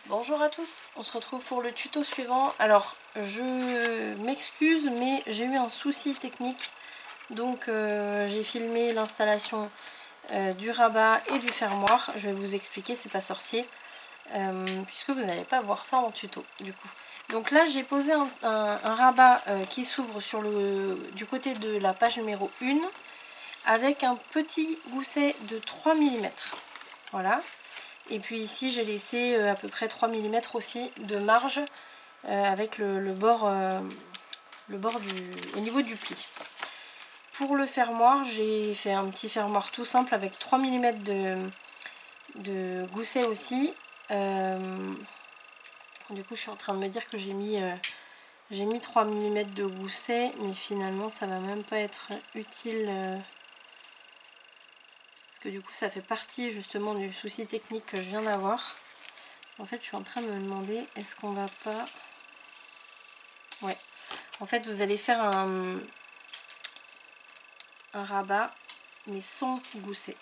Bonjour à tous, on se retrouve pour le tuto suivant. Alors je m'excuse mais j'ai eu un souci technique, donc j'ai filmé l'installation du rabat et du fermoir. Je vais vous expliquer, c'est pas sorcier, puisque vous n'allez pas voir ça en tuto du coup. Donc là j'ai posé un rabat qui s'ouvre sur du côté de la page numéro 1 avec un petit gousset de 3 mm. Voilà. Et puis ici j'ai laissé à peu près 3 mm aussi de marge avec le bord au niveau du pli. Pour le fermoir, j'ai fait un petit fermoir tout simple avec 3 mm de gousset aussi. Du coup je suis en train de me dire que j'ai mis 3 mm de gousset, mais finalement ça va même pas être utile. Parce que du coup ça fait partie justement du souci technique que je viens d'avoir. En fait je suis en train de me demander, est-ce qu'on va pas... Ouais, en fait vous allez faire un rabat mais sans gousset.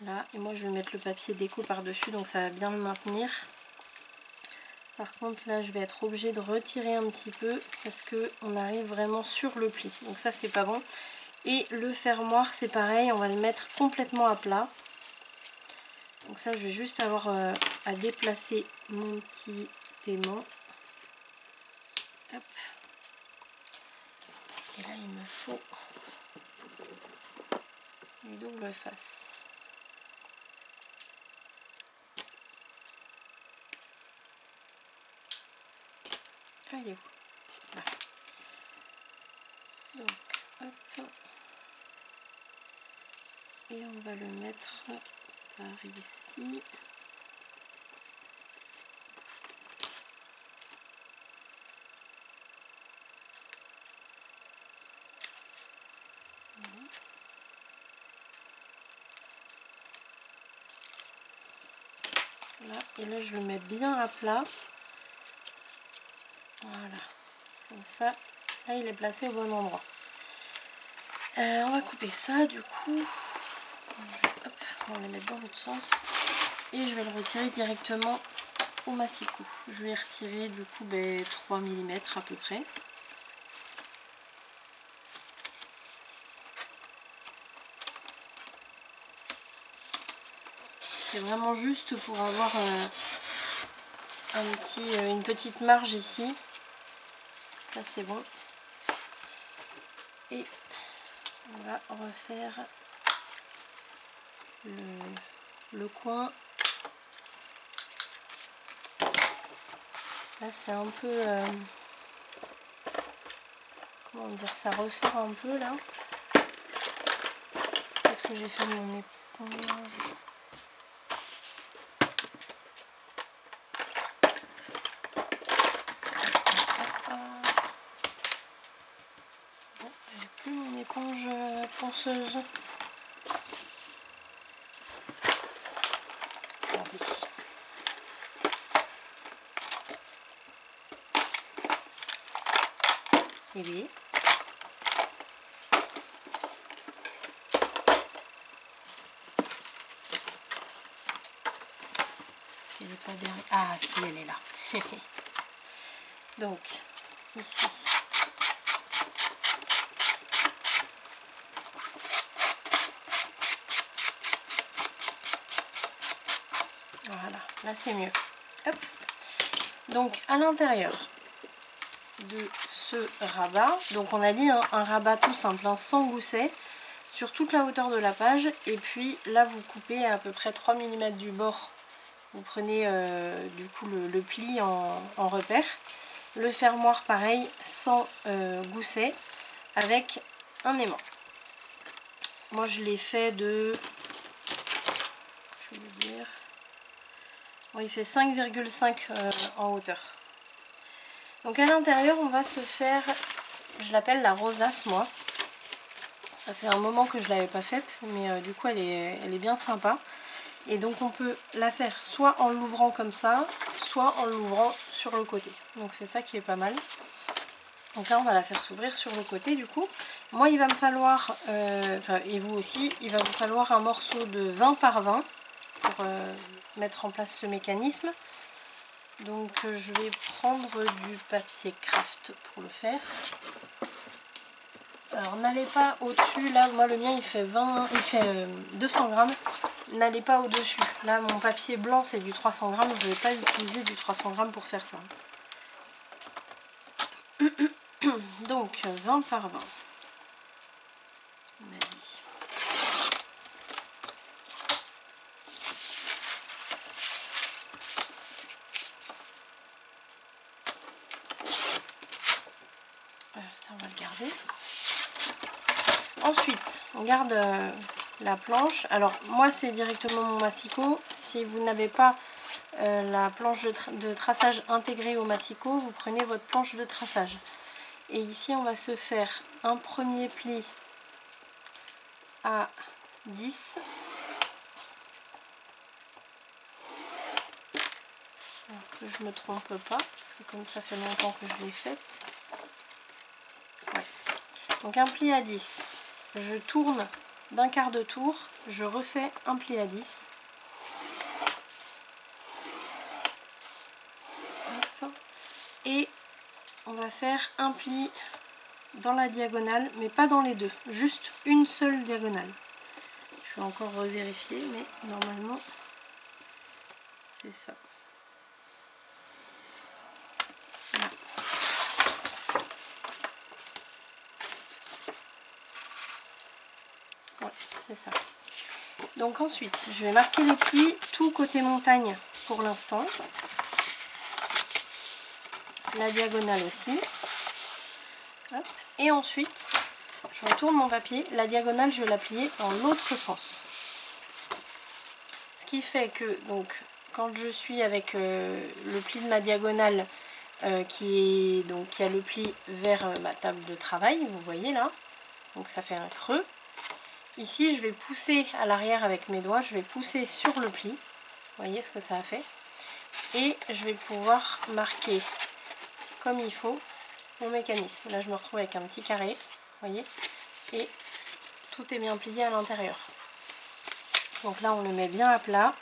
Là, et moi je vais mettre le papier déco par dessus, donc ça va bien le maintenir. Par contre là je vais être obligée de retirer un petit peu parce que on arrive vraiment sur le pli, donc ça c'est pas bon. Et le fermoir c'est pareil, on va le mettre complètement à plat. Donc ça je vais juste avoir à déplacer mon petit aimant. Hop. Et là il me faut une double face. Ah il est où? Là. Donc hop. Et on va le mettre par ici. Là, et là je le mets bien à plat. Voilà, comme ça, là il est placé au bon endroit. On va couper ça du coup. Hop, on va le mettre dans l'autre sens. Et je vais le retirer directement au massicot. Je vais retirer du coup 3 mm à peu près. C'est vraiment juste pour avoir une petite marge ici. Là c'est bon. Et on va refaire le coin. Là c'est un peu... comment dire, ça ressort un peu là. Qu'est-ce que j'ai fait de mon éponge? J'ai plus mon éponge ponceuse. Attendez. Et oui. Est-ce qu'elle n'est pas derrière? Ah si, elle est là. Donc, ici. Voilà, là c'est mieux. Hop. Donc à l'intérieur de ce rabat, donc on a dit un rabat tout simple, sans gousset, sur toute la hauteur de la page. Et puis là vous coupez à peu près 3 mm du bord. Vous prenez du coup le pli en repère. Le fermoir pareil, sans gousset, avec un aimant. Moi je l'ai fait de... Je vais vous dire... Bon, il fait 5,5 en hauteur. Donc à l'intérieur on va se faire, je l'appelle la rosace moi. Ça fait un moment que je ne l'avais pas faite, mais du coup elle est bien sympa. Et donc on peut la faire soit en l'ouvrant comme ça, soit en l'ouvrant sur le côté. Donc c'est ça qui est pas mal. Donc là on va la faire s'ouvrir sur le côté du coup. Moi il va me falloir, et vous aussi, il va vous falloir un morceau de 20 par 20 pour mettre en place ce mécanisme. Donc je vais prendre du papier craft pour le faire. Alors n'allez pas au-dessus, là moi le mien il fait 200 grammes, n'allez pas au-dessus. Là mon papier blanc c'est du 300 grammes, je ne vais pas utiliser du 300 grammes pour faire ça. Donc 20 par 20, on a dit. Ça on va le garder. Ensuite, on garde la planche. Alors moi c'est directement mon massicot. Si vous n'avez pas la planche de traçage intégrée au massicot, vous prenez votre planche de traçage. Et ici on va se faire un premier pli à 10. Alors que je me trompe pas, parce que comme ça fait longtemps que je l'ai faite. Ouais. Donc un pli à 10. Je tourne d'un quart de tour, je refais un pli à 10. Hop. Et on va faire un pli dans la diagonale, mais pas dans les deux, juste une seule diagonale. Je vais encore revérifier, mais normalement c'est ça. Voilà. Ouais, c'est ça. Donc ensuite, je vais marquer les plis tout côté montagne pour l'instant. La diagonale aussi. Hop. Et ensuite, je retourne mon papier. La diagonale, je vais la plier dans l'autre sens. Ce qui fait que, donc, quand je suis avec le pli de ma diagonale qui a le pli vers ma table de travail, vous voyez là, donc ça fait un creux. Ici, je vais pousser à l'arrière avec mes doigts, je vais pousser sur le pli. Vous voyez ce que ça a fait. Et je vais pouvoir marquer comme il faut mon mécanisme. Là, je me retrouve avec un petit carré, vous voyez, et tout est bien plié à l'intérieur. Donc là, on le met bien à plat.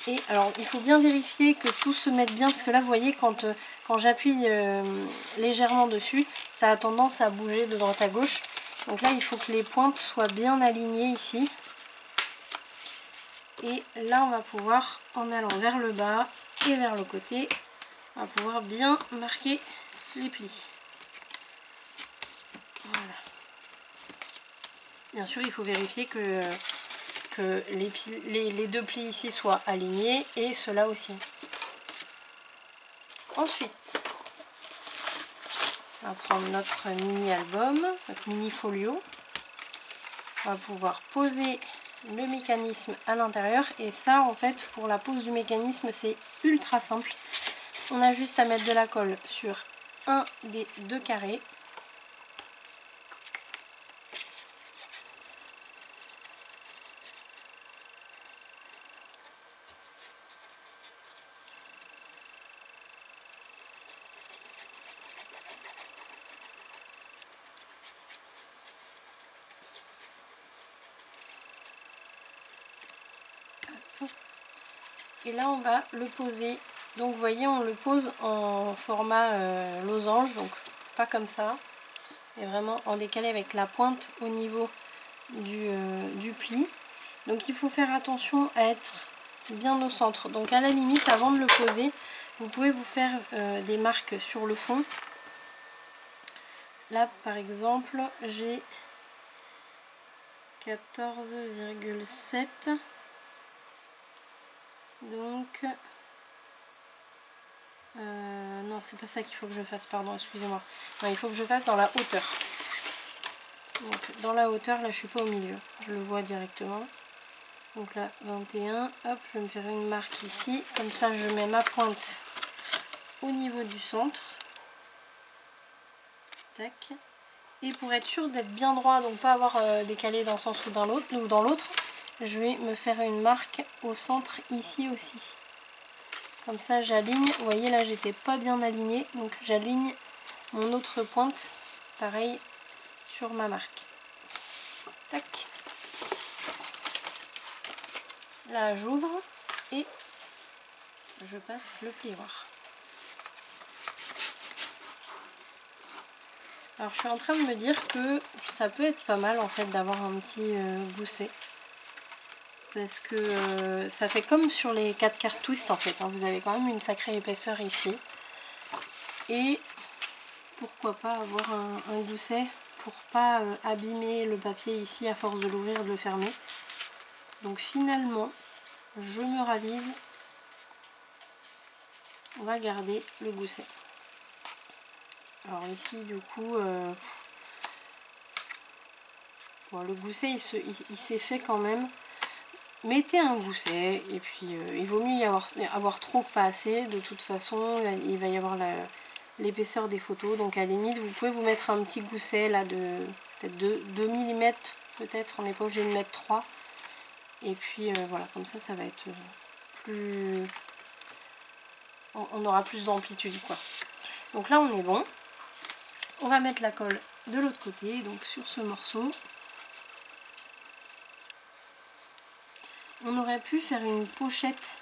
Et alors, il faut bien vérifier que tout se mette bien, parce que là, vous voyez, quand j'appuie légèrement dessus, ça a tendance à bouger de droite à gauche. Donc là, il faut que les pointes soient bien alignées ici. Et là, on va pouvoir, en allant vers le bas et vers le côté, on va pouvoir bien marquer les plis. Voilà. Bien sûr, il faut vérifier que les deux plis ici soient alignés et ceux-là aussi. Ensuite, on va prendre notre mini album, notre mini folio. On va pouvoir poser le mécanisme à l'intérieur. Et ça, en fait, pour la pose du mécanisme, c'est ultra simple. On a juste à mettre de la colle sur un des deux carrés. Et là, on va le poser. Donc, vous voyez, on le pose en format losange, donc pas comme ça, et vraiment en décalé avec la pointe au niveau du pli. Donc, il faut faire attention à être bien au centre. Donc, à la limite, avant de le poser, vous pouvez vous faire des marques sur le fond. Là, par exemple, j'ai 14,7. Donc, non, c'est pas ça qu'il faut que je fasse, pardon, excusez-moi. Non, il faut que je fasse dans la hauteur. Donc, dans la hauteur, là, je suis pas au milieu. Je le vois directement. Donc là, 21. Hop, je vais me faire une marque ici. Comme ça, je mets ma pointe au niveau du centre. Tac. Et pour être sûr d'être bien droit, donc pas avoir décalé d'un sens ou dans l'autre, je vais me faire une marque au centre ici aussi. Comme ça, j'aligne. Vous voyez, là, j'étais pas bien alignée. Donc, j'aligne mon autre pointe, pareil, sur ma marque. Tac. Là, j'ouvre et je passe le plioir. Alors je suis en train de me dire que ça peut être pas mal en fait d'avoir un petit gousset. Parce que ça fait comme sur les 4 cartes twist en fait, hein. Vous avez quand même une sacrée épaisseur ici. Et pourquoi pas avoir un gousset pour pas abîmer le papier ici à force de l'ouvrir et de le fermer. Donc finalement, je me ravise. On va garder le gousset. Alors ici du coup, bon, le gousset il s'est fait quand même. Mettez un gousset et puis il vaut mieux y avoir trop que pas assez. De toute façon, il va y avoir l'épaisseur des photos. Donc à la limite, vous pouvez vous mettre un petit gousset là de peut-être 2 mm peut-être. On n'est pas obligé de mettre 3. Et puis voilà, comme ça va être plus... On aura plus d'amplitude quoi. Donc là on est bon. On va mettre la colle de l'autre côté, donc sur ce morceau. On aurait pu faire une pochette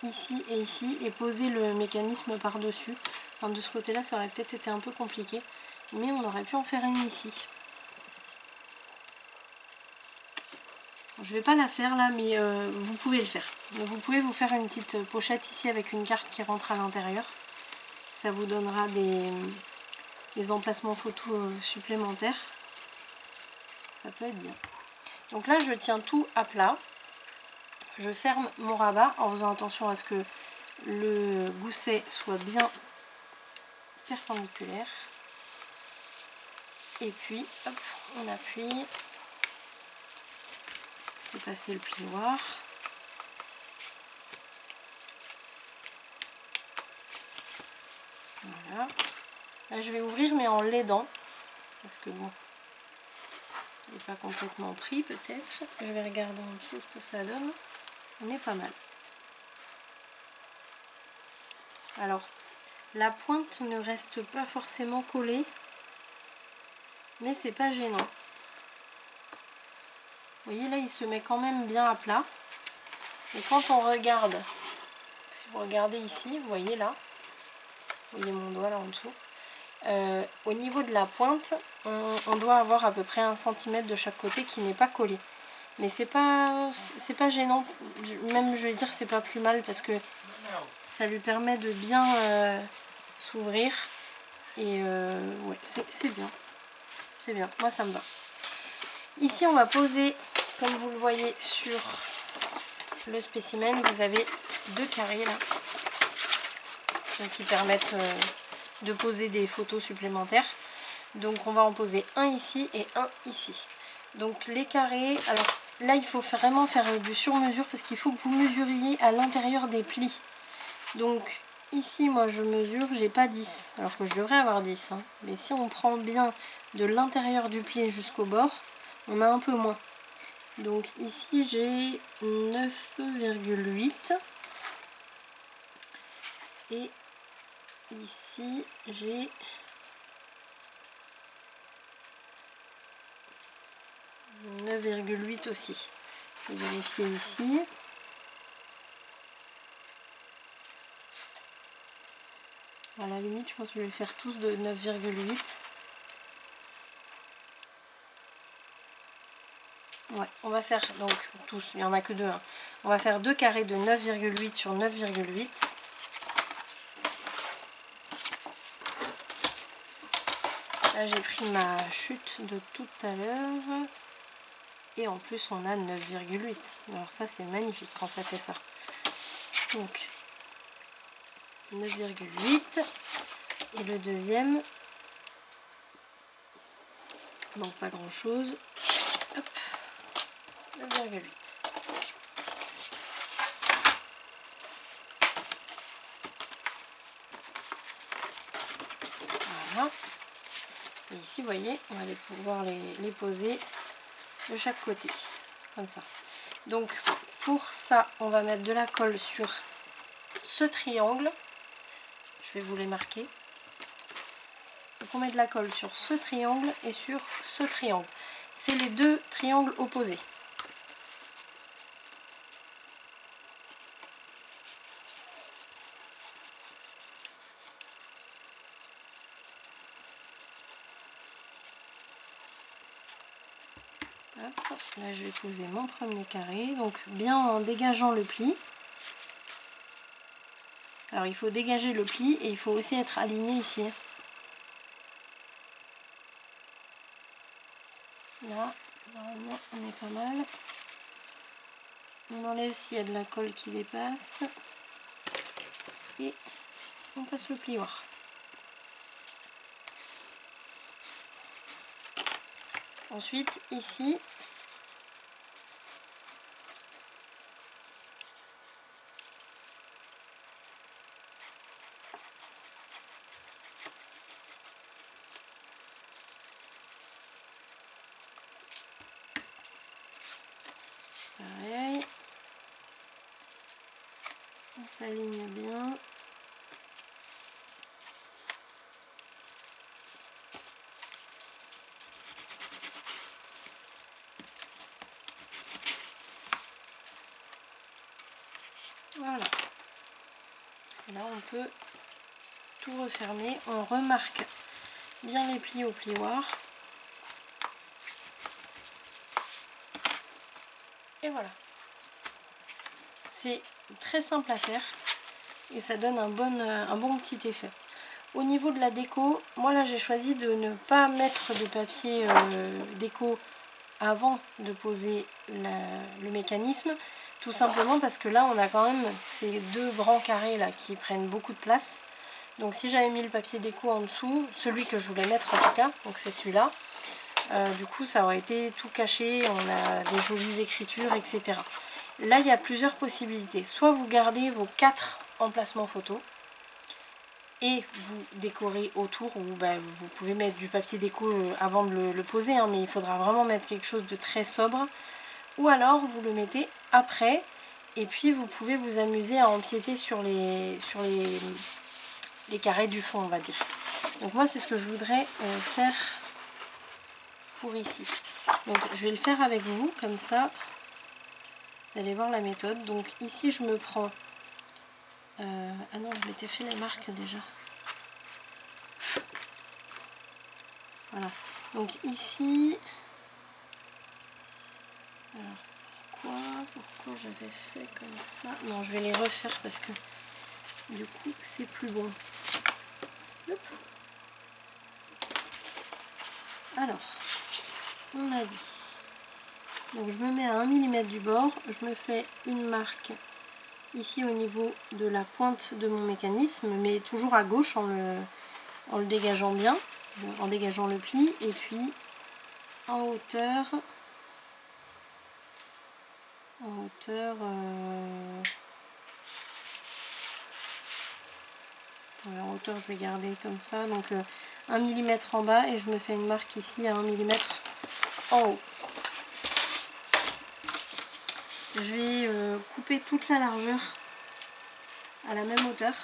ici et ici et poser le mécanisme par-dessus. Enfin, de ce côté-là, ça aurait peut-être été un peu compliqué, mais on aurait pu en faire une ici. Je vais pas la faire là, mais vous pouvez le faire. Donc, vous pouvez vous faire une petite pochette ici avec une carte qui rentre à l'intérieur. Ça vous donnera des emplacements photos supplémentaires. Ça peut être bien. Donc là, je tiens tout à plat. Je ferme mon rabat en faisant attention à ce que le gousset soit bien perpendiculaire. Et puis, hop, on appuie. Je vais passer le plioir. Voilà. Là, je vais ouvrir, mais en l'aidant. Parce que bon, il n'est pas complètement pris peut-être. Je vais regarder en dessous ce que ça donne. On est pas mal. Alors, la pointe ne reste pas forcément collée, mais c'est pas gênant. Vous voyez là, il se met quand même bien à plat. Et quand on regarde, si vous regardez ici, vous voyez là, vous voyez mon doigt là en dessous, au niveau de la pointe, on doit avoir à peu près 1 cm de chaque côté qui n'est pas collé. Mais c'est pas gênant, même je vais dire c'est pas plus mal parce que ça lui permet de bien s'ouvrir. Et ouais, c'est bien. C'est bien, moi ça me va. Ici on va poser, comme vous le voyez sur le spécimen, vous avez 2 carrés là, qui permettent de poser des photos supplémentaires. Donc on va en poser un ici et un ici. Donc les carrés, alors là il faut vraiment faire du sur-mesure parce qu'il faut que vous mesuriez à l'intérieur des plis. Donc ici moi je mesure, j'ai pas 10, alors que je devrais avoir 10. Hein. Mais si on prend bien de l'intérieur du pli jusqu'au bord, on a un peu moins. Donc ici j'ai 9,8 et ici j'ai 9,8 aussi. Je vais vérifier ici. À la limite, je pense que je vais les faire tous de 9,8. Ouais, on va faire donc tous, il n'y en a que 2. Hein. On va faire 2 carrés de 9,8 sur 9,8. Là, j'ai pris ma chute de tout à l'heure. Et en plus, on a 9,8. Alors ça, c'est magnifique quand ça fait ça. Donc, 9,8. Et le deuxième, donc pas grand chose. Hop, 9,8. Voilà. Et ici, vous voyez, on va pouvoir les poser de chaque côté, comme ça. Donc, pour ça, on va mettre de la colle sur ce triangle. Je vais vous les marquer. Donc, on met de la colle sur ce triangle et sur ce triangle. C'est les 2 triangles opposés. Hop, là je vais poser mon premier carré, donc bien en dégageant le pli. Alors il faut dégager le pli et il faut aussi être aligné ici. Là, normalement on est pas mal. On enlève s'il y a de la colle qui dépasse. Et on passe le plioir. Ensuite, ici, pareil, on s'aligne bien. Voilà. Et là, on peut tout refermer. On remarque bien les plis au plioir. Et voilà. C'est très simple à faire et ça donne un bon petit effet. Au niveau de la déco, moi là j'ai choisi de ne pas mettre de papier déco avant de poser le mécanisme, tout simplement parce que là on a quand même ces deux grands carrés là qui prennent beaucoup de place. Donc si j'avais mis le papier déco en dessous, celui que je voulais mettre en tout cas, donc c'est celui-là, du coup ça aurait été tout caché, on a des jolies écritures, etc. Là il y a plusieurs possibilités, soit vous gardez vos 4 emplacements photos et vous décorez autour, ou vous pouvez mettre du papier déco avant de le poser, hein, mais il faudra vraiment mettre quelque chose de très sobre, ou alors vous le mettez après et puis vous pouvez vous amuser à empiéter sur les carrés du fond, on va dire. Donc moi c'est ce que je voudrais faire pour ici. Donc je vais le faire avec vous, comme ça vous allez voir la méthode. Donc ici je me prends ah non, je m'étais fait la marque déjà. Voilà. Donc ici, alors pourquoi j'avais fait comme ça? Non, je vais les refaire parce que du coup c'est plus bon. Hop. Alors, on a dit. Donc je me mets à 1 mm du bord, je me fais une marque ici au niveau de la pointe de mon mécanisme, mais toujours à gauche en le dégageant bien, en dégageant le pli, et puis en hauteur, en hauteur je vais garder comme ça, donc 1 mm en bas, et je me fais une marque ici à 1 mm en haut. Je vais couper toute la largeur à la même hauteur,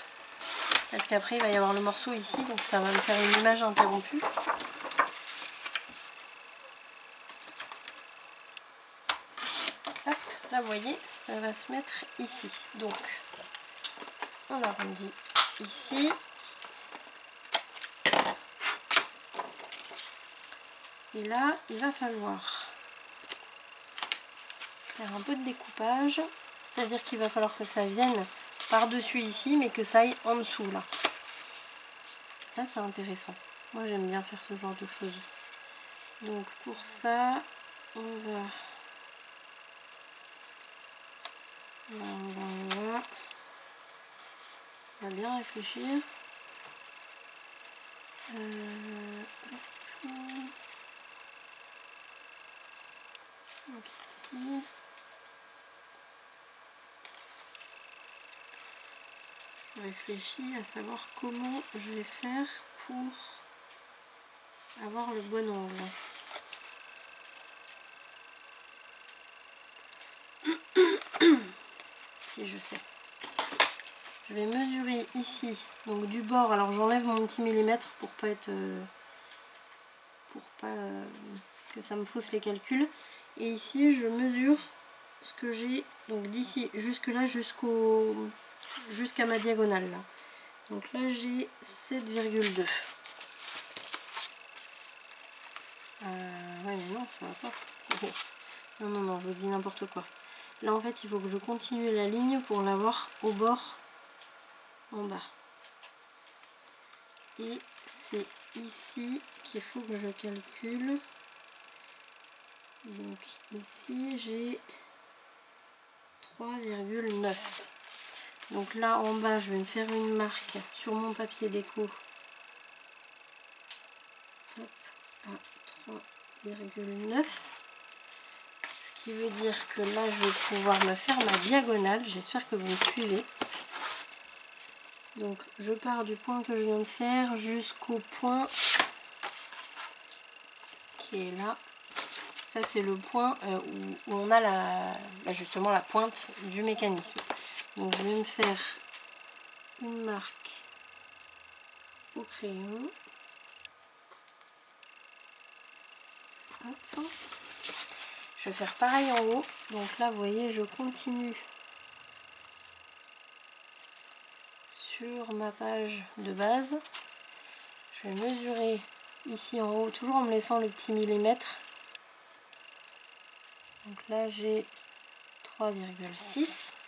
parce qu'après il va y avoir le morceau ici, donc ça va me faire une image interrompue. Hop, là vous voyez, ça va se mettre ici. Donc on arrondit ici. Et là, il va falloir faire un peu de découpage, c'est-à-dire qu'il va falloir que ça vienne par-dessus ici, mais que ça aille en dessous là. Là, c'est intéressant. Moi, j'aime bien faire ce genre de choses. Donc pour ça, on va bien réfléchir. Donc ici. Je réfléchis à savoir comment je vais faire pour avoir le bon angle. Si je sais. Je vais mesurer ici, donc du bord. Alors j'enlève mon petit millimètre pour pas être, que ça me fausse les calculs. Et ici je mesure ce que j'ai, donc d'ici jusque là jusqu'à ma diagonale là. Donc là j'ai 7,2. ouais, mais non, ça va pas. Non, non, non, je vous dis n'importe quoi. Là, en fait, il faut que je continue la ligne pour l'avoir au bord en bas. Et c'est ici qu'il faut que je calcule. Donc ici, j'ai 3,9. Donc là, en bas, je vais me faire une marque sur mon papier déco. Hop, à 3,9. Ce qui veut dire que là, je vais pouvoir me faire ma diagonale. J'espère que vous me suivez. Donc, je pars du point que je viens de faire jusqu'au point qui est là. Ça, c'est le point où on a justement la pointe du mécanisme. Donc, je vais me faire une marque au crayon. Hop. Je vais faire pareil en haut. Donc là, vous voyez, je continue sur ma page de base. Je vais mesurer ici en haut, toujours en me laissant le petit millimètre. Donc là, j'ai 3,6.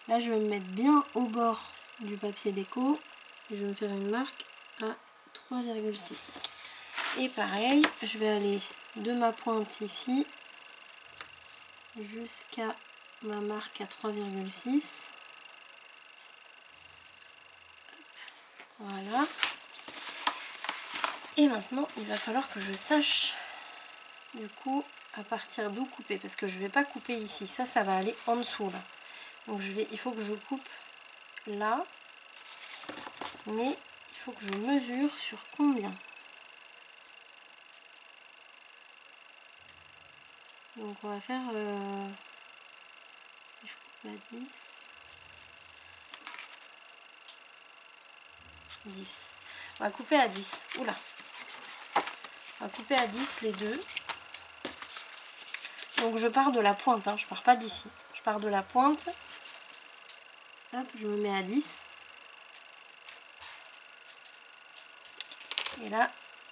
Là, je vais me mettre bien au bord du papier déco. Et je vais me faire une marque à 3,6. Et pareil, je vais aller de ma pointe ici jusqu'à ma marque à 3,6. Voilà. Et maintenant, il va falloir que je sache du coup à partir d'où couper, parce que je vais pas couper ici. Ça va aller en dessous là. Donc il faut que je coupe là, mais il faut que je mesure sur combien. Donc on va faire si je coupe à 10. On va couper à 10. Oula. On va couper à 10 les deux. Donc je pars de la pointe, hein, je pars pas d'ici. Je pars de la pointe. Hop, je me mets à 10. Et là,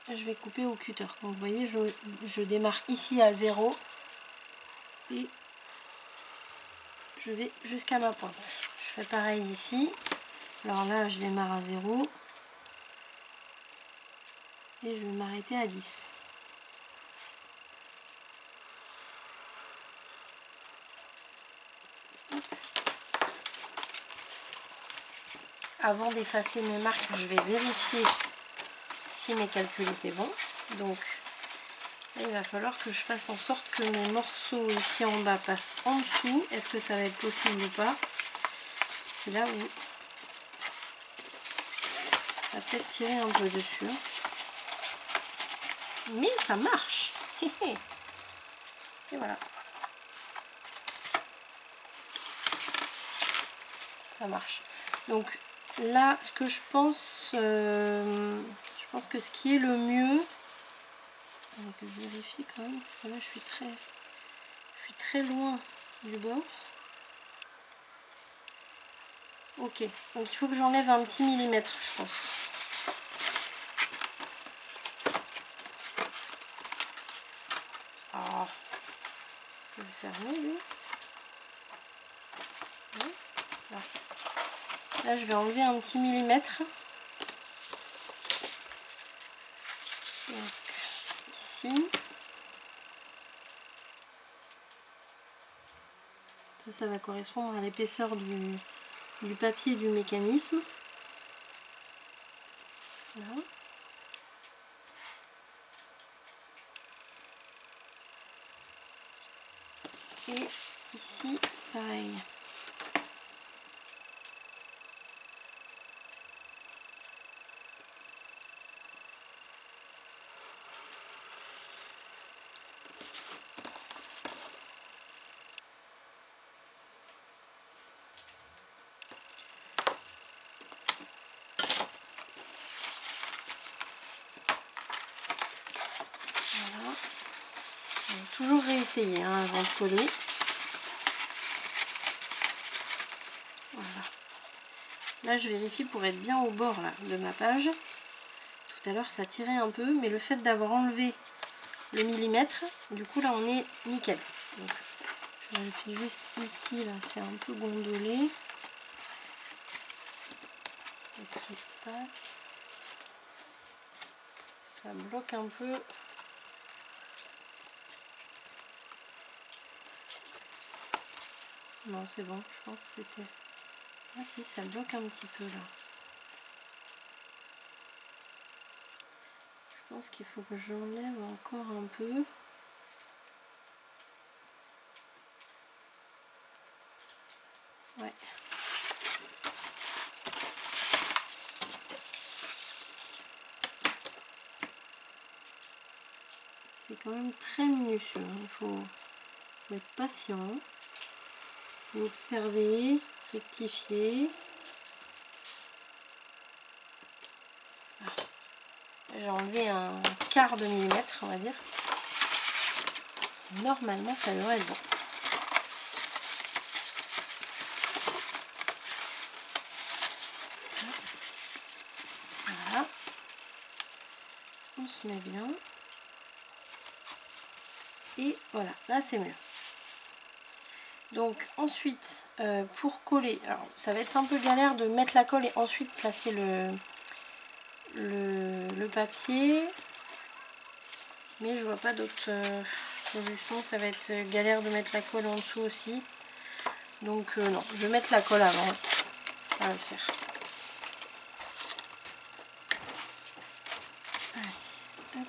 je vais couper au cutter. Donc vous voyez, je démarre ici à 0. Et je vais jusqu'à ma pointe. Je fais pareil ici. Alors là, je démarre à 0. Et je vais m'arrêter à 10. Avant d'effacer mes marques, je vais vérifier si mes calculs étaient bons. Donc, il va falloir que je fasse en sorte que mes morceaux ici en bas passent en dessous. Est-ce que ça va être possible ou pas? C'est là où ça va peut-être tirer un peu dessus. Mais ça marche. Et voilà. Ça marche. Donc là, ce que je pense que ce qui est le mieux, donc je vérifie quand même, parce que là je suis très loin du bord. Ok, donc il faut que j'enlève un petit millimètre, je pense. Ah, je vais le fermer lui. Là. Là, je vais enlever un petit millimètre. Donc, ici. Ça va correspondre à l'épaisseur du papier du mécanisme. Là. Et ici, pareil. Voilà. Toujours réessayer hein, avant de coller. Voilà. Là, je vérifie pour être bien au bord là, de ma page. Tout à l'heure, ça tirait un peu, mais le fait d'avoir enlevé le millimètre. Du coup là on est nickel. Donc je vérifie juste ici, là c'est un peu gondolé. Qu'est-ce qui se passe? Ça bloque un peu. Non, c'est bon, je pense que c'était... Ah si, ça bloque un petit peu là. Je pense qu'il faut que j'enlève encore un peu. Ouais. C'est quand même très minutieux, hein. Il faut être patient. Il faut observer, rectifier. Ah. J'ai enlevé un quart de millimètre, on va dire. Normalement, ça devrait être bon. Voilà. On se met bien. Et voilà, là c'est mieux. Donc ensuite, pour coller, alors ça va être un peu galère de mettre la colle et ensuite placer le papier. Mais je vois pas d'autre solution. Ça va être galère de mettre la colle en dessous aussi. Donc non, je vais mettre la colle avant. Ça va le faire. Allez, hop.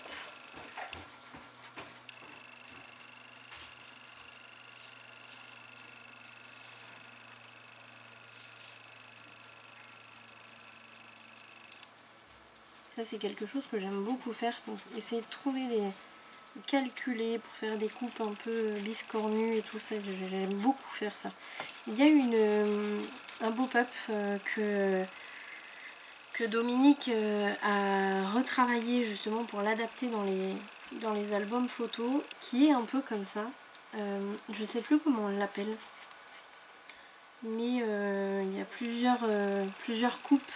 Ça c'est quelque chose que j'aime beaucoup faire. Donc essayer de trouver des... calculer pour faire des coupes un peu biscornues et tout ça. J'aime beaucoup faire ça. Il y a un pop-up que Dominique a retravaillé justement pour l'adapter dans les albums photos, qui est un peu comme ça. Je sais plus comment on l'appelle, mais il y a plusieurs coupes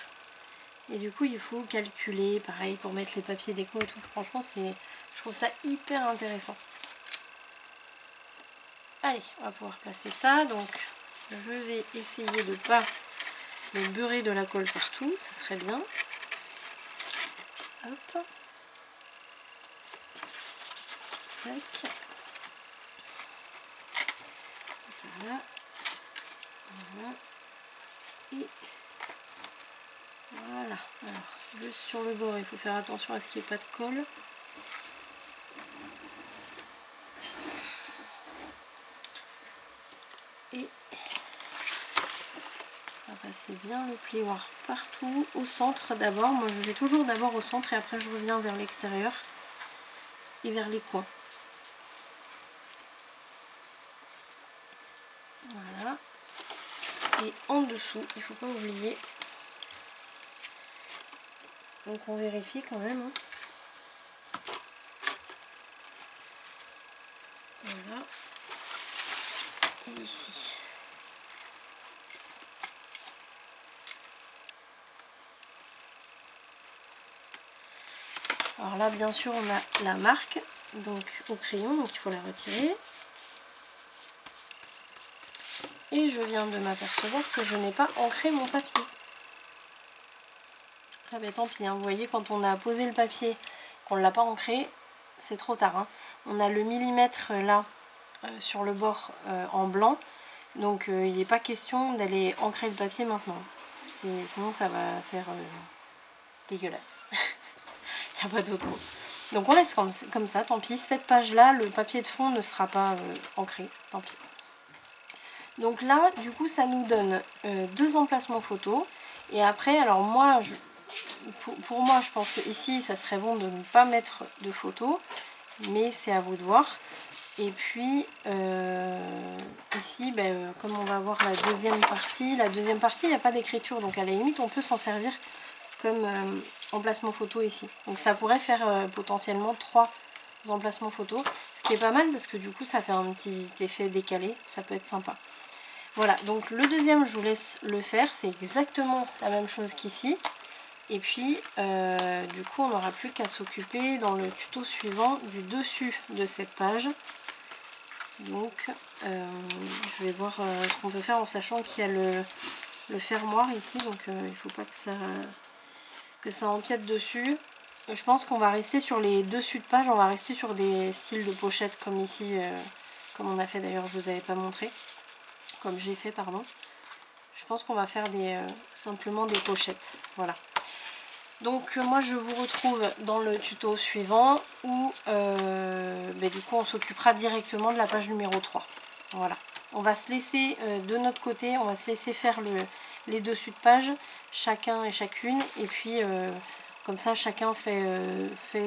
et du coup il faut calculer pareil pour mettre les papiers déco et tout. Franchement je trouve ça hyper intéressant. Allez, on va pouvoir placer ça. Donc je vais essayer de pas me beurrer de la colle partout, ça serait bien. Hop. Tac. Voilà. Voilà. Et voilà. Alors, juste sur le bord, il faut faire attention à ce qu'il n'y ait pas de colle. Et on va passer bien le plioir partout, au centre d'abord. Moi, je vais toujours d'abord au centre et après je reviens vers l'extérieur et vers les coins. Voilà. Et en dessous, il ne faut pas oublier. Donc on vérifie quand même. Hein. Voilà. Et ici. Alors là, bien sûr, on a la marque donc au crayon, donc il faut la retirer. Et je viens de m'apercevoir que je n'ai pas ancré mon papier. Ah ben tant pis, hein. Vous voyez, quand on a posé le papier, qu'on ne l'a pas ancré, c'est trop tard. Hein. On a le millimètre là, sur le bord en blanc. Donc il n'est pas question d'aller ancrer le papier maintenant. Sinon ça va faire dégueulasse. Il n'y a pas d'autre mot. Donc on laisse comme ça, tant pis. Cette page là, le papier de fond ne sera pas ancré, tant pis. Donc là, du coup, ça nous donne deux emplacements photos. Et après, alors moi, pour moi, je pense que ici, ça serait bon de ne pas mettre de photos. Mais c'est à vous de voir. Et puis, ici, ben, comme on va voir la deuxième partie, il n'y a pas d'écriture. Donc à la limite, on peut s'en servir comme emplacement photo ici. Donc ça pourrait faire potentiellement 3 emplacements photo. Ce qui est pas mal parce que du coup, ça fait un petit effet décalé. Ça peut être sympa. Voilà, donc le deuxième, je vous laisse le faire. C'est exactement la même chose qu'ici. Et puis du coup on n'aura plus qu'à s'occuper dans le tuto suivant du dessus de cette page. Donc je vais voir ce qu'on peut faire en sachant qu'il y a le fermoir ici, donc il ne faut pas que ça empiète dessus. Je pense qu'on va rester sur les dessus de page, on va rester sur des styles de pochette comme ici, comme on a fait d'ailleurs, je vous avais pas montré, comme j'ai fait pardon. Je pense qu'on va faire simplement des pochettes, voilà. Donc moi je vous retrouve dans le tuto suivant où du coup on s'occupera directement de la page numéro 3. Voilà. On va se laisser de notre côté, on va se laisser faire les dessus de page, chacun et chacune, et puis comme ça chacun fait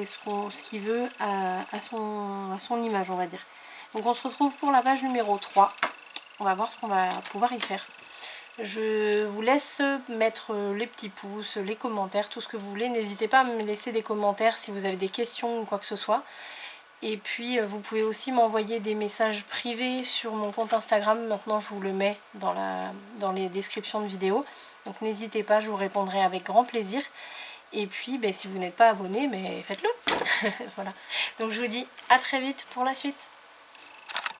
ce qu'il veut à son image, on va dire. Donc on se retrouve pour la page numéro 3. On va voir ce qu'on va pouvoir y faire. Je vous laisse mettre les petits pouces, les commentaires, tout ce que vous voulez. N'hésitez pas à me laisser des commentaires si vous avez des questions ou quoi que ce soit. Et puis vous pouvez aussi m'envoyer des messages privés sur mon compte Instagram. Maintenant je vous le mets dans les descriptions de vidéos. Donc n'hésitez pas, je vous répondrai avec grand plaisir. Et puis si vous n'êtes pas abonné, faites-le. Voilà. Donc je vous dis à très vite pour la suite.